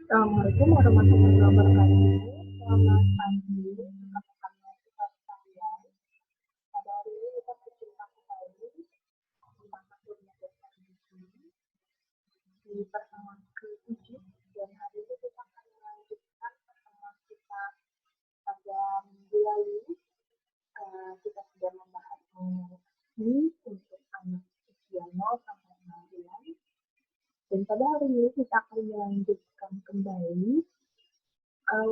Assalamualaikum warahmatullahi wabarakatuh. Selamat pagi, rekan-rekan mahasiswa sekalian. Pada hari ini kita berjumpa kembali tentang matkul dasar di pertemuan ke-7, dan hari ini kita akan melanjutkan pertemuan kita pada minggu lalu. Kita sudah membahas mengenai untuk anak usia 0 sampai 6 bulan. Dan pada hari ini kita akan melanjutkan kembali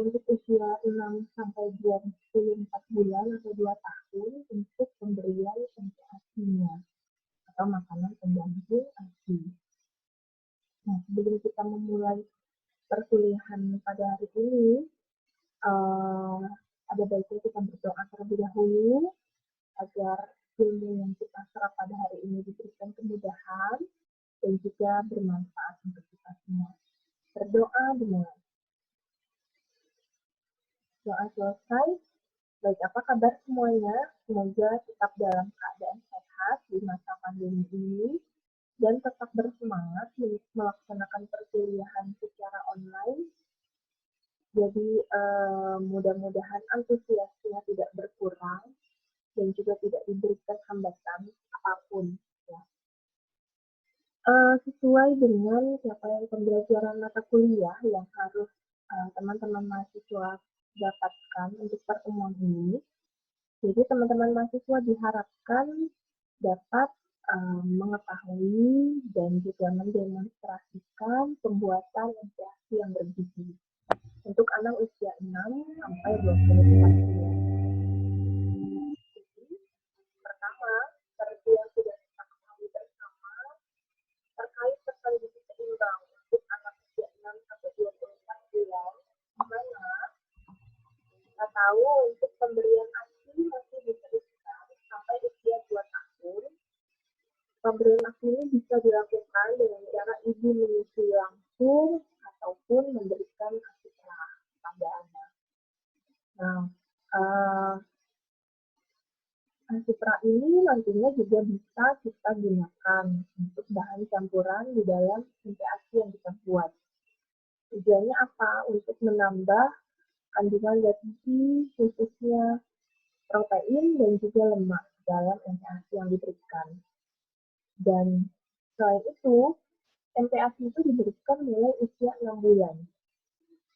untuk usia 6 sampai 24 bulan atau 2 tahun untuk pemberian MPASI-nya atau makanan pendamping ASI. Nah, sebelum kita memulai perkuliahan pada hari ini, ada baiknya kita berdoa terlebih dahulu agar ilmu yang kita serap pada hari ini diberikan kemudahan dan juga bermanfaat untuk kita semua. Berdoa dimulai. Doa selesai. Baik, apa kabar semuanya? Semoga tetap dalam keadaan sehat di masa pandemi ini dan tetap bersemangat melaksanakan perkuliahan secara online. Jadi mudah-mudahan antusiasnya tidak berkurang dan juga tidak diberikan hambatan apapun. Ya. Sesuai dengan capaian pembelajaran mata kuliah yang harus teman-teman mahasiswa dapatkan untuk pertemuan ini, jadi teman-teman mahasiswa diharapkan dapat mengetahui dan juga mendemonstrasikan pembuatan MPASI yang bergizi untuk anak usia 6 sampai 24 bulan. Jadi, pertama, seperti yang sudah kita ketahui bersama, terkait pesan gizi seimbang untuk anak usia 6 sampai 24 bulan, di mana kita tahu untuk pemberian ASI masih diteruskan sampai usia 2 tahun. Pemberian ASI ini bisa dilakukan dengan cara ibu menyusui langsung ataupun memberikan ASI perah pada anak. Nah, ASI perah ini nantinya juga bisa kita gunakan untuk bahan campuran di dalam MPASI yang kita buat. Tujuannya apa? Untuk menambah kandungan zat gizi, khususnya protein dan juga lemak dalam MPASI yang diberikan. Dan selain itu, MPASI itu diberikan mulai usia 6 bulan.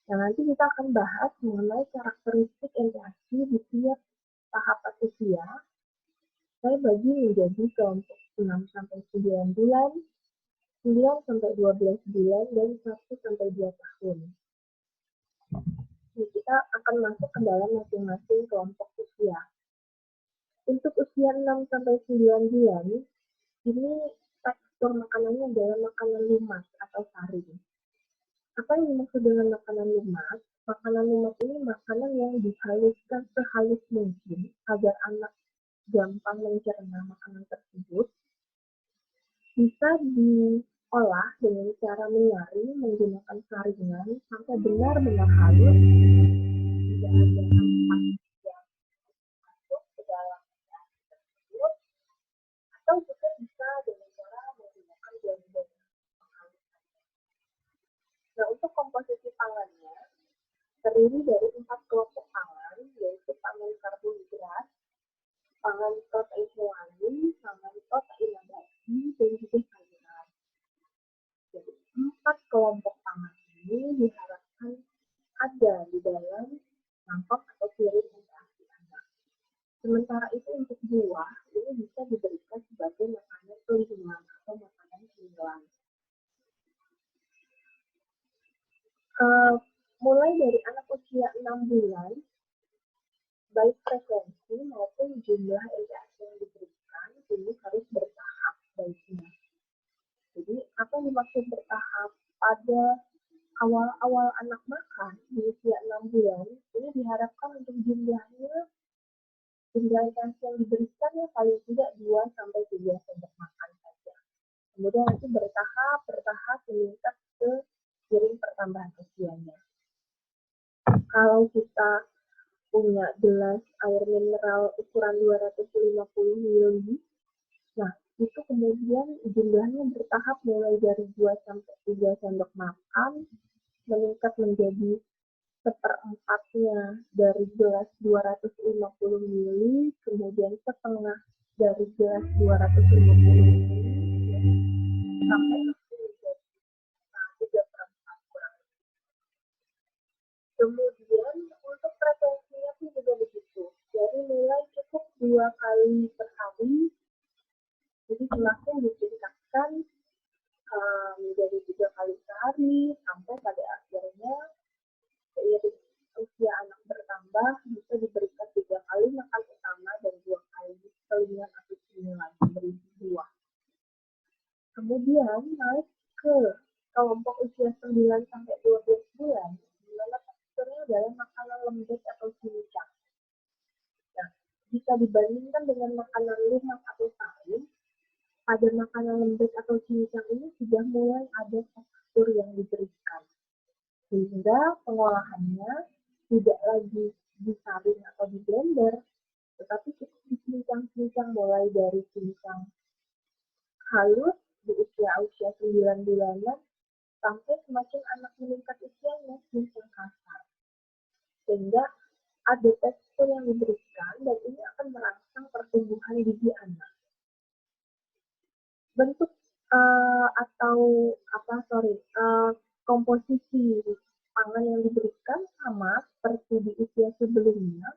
Nah, nanti kita akan bahas mengenai karakteristik MPASI di tiap tahapan usia. Saya bagi menjadi kelompok 6 sampai 9 bulan, 9 sampai 12 bulan, dan 1 sampai 2 tahun. Jadi kita akan masuk ke dalam masing-masing kelompok usia. Untuk usia 6 sampai 9 bulan, ini tekstur makanannya adalah makanan lumat atau sari. Apa yang dimaksud dengan makanan lumat? Makanan lumat ini makanan yang dihaluskan sehalus mungkin agar anak gampang mencerna makanan tersebut. Bisa diolah dengan cara menyaring menggunakan saringan sampai benar-benar halus. Tidak ada ampas yang masuk ke dalam tersebut, atau juga bisa dengan cara menggunakan blender. Nah, untuk komposisi pangannya terdiri dari 4 kelompok pangan, yaitu pangan karbohidrat, pangan protein hewani, pangan protein nabati, dan juga sayuran. Jadi 4 kelompok pangan ini diharapkan ada di dalam mangkok atau piring MPASI anak. Sementara itu untuk buah ini bisa diberikan sebagai makanan pelindungan atau makanan cemilan. Mulai dari anak usia 6 bulan, baik frekuensi maupun jumlah MPASI yang diberikan ini harus bertahap baiknya. Jadi apa yang dimaksud bertahap? Pada awal-awal anak makan di usia 6 bulan, ini diharapkan untuk jumlah MPASI yang diberikan ya paling tidak 2 sampai 3 sendok makan saja. Kemudian nanti bertahap meningkat ke seiring pertambahan usianya. Kalau kita punya gelas air mineral ukuran 250 ml, nah itu kemudian jumlahnya bertahap mulai dari 2 sampai 3 sendok makan, meningkat menjadi seperempatnya dari gelas 250 ml, kemudian setengah dari gelas 250 ml, sampai nanti menjadi 3/4 kurang. Kemudian untuk frekuensinya pun juga begitu. Jadi mulai cukup 2 kali per hari, jadi semakin ditingkatkan menjadi 3 kali sehari, sampai pada akhirnya seiring usia anak bertambah bisa diberikan 3 kali makan utama dan 2 kali selingan atau cemilan berisi buah. Kemudian naik ke kelompok usia 9 sampai 12 bulan, di mana teksturnya adalah makanan lembek atau cincang. Nah, jika dibandingkan dengan makanan lunak atau saring, pada makanan lembek atau cincang ini sudah mulai ada tekstur yang diberikan, sehingga pengolahannya tidak lagi disaring atau di blender, tetapi cukup dicincang-cincang mulai dari cincang halus di usia 9 bulanan sampai semakin anak meningkat usianya cincang kasar, sehingga ada tekstur yang diberikan dan ini akan merangsang pertumbuhan gigi anak. Bentuk komposisi pangan yang diberikan sama seperti di usia sebelumnya.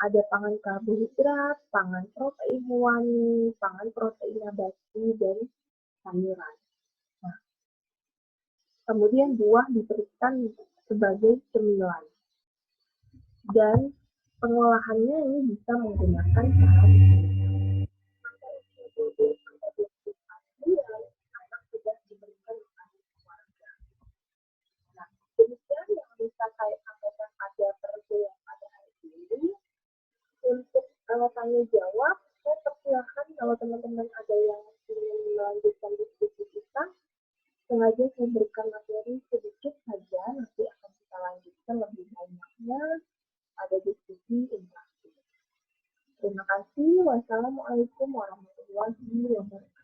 Ada pangan karbohidrat, pangan protein hewani, pangan protein nabati, dan sayuran. Nah, kemudian buah diberikan sebagai cemilan. Dan pengolahannya ini bisa menggunakan cara sampai usia 12 sampai 24 bulan, anak sudah diberikan makanan keluarga. Nah, demikian yang bisa saya sampaikan pada periode yang pada hari ini. Untuk tanya jawab, saya persilahkan kalau teman-teman ada yang ingin melanjutkan diskusi kita, sengaja saya berikan materi sedikit saja, nanti akan kita lanjutkan lebih banyaknya pada diskusi interaktif. Terima kasih. Wassalamualaikum warahmatullahi wabarakatuh.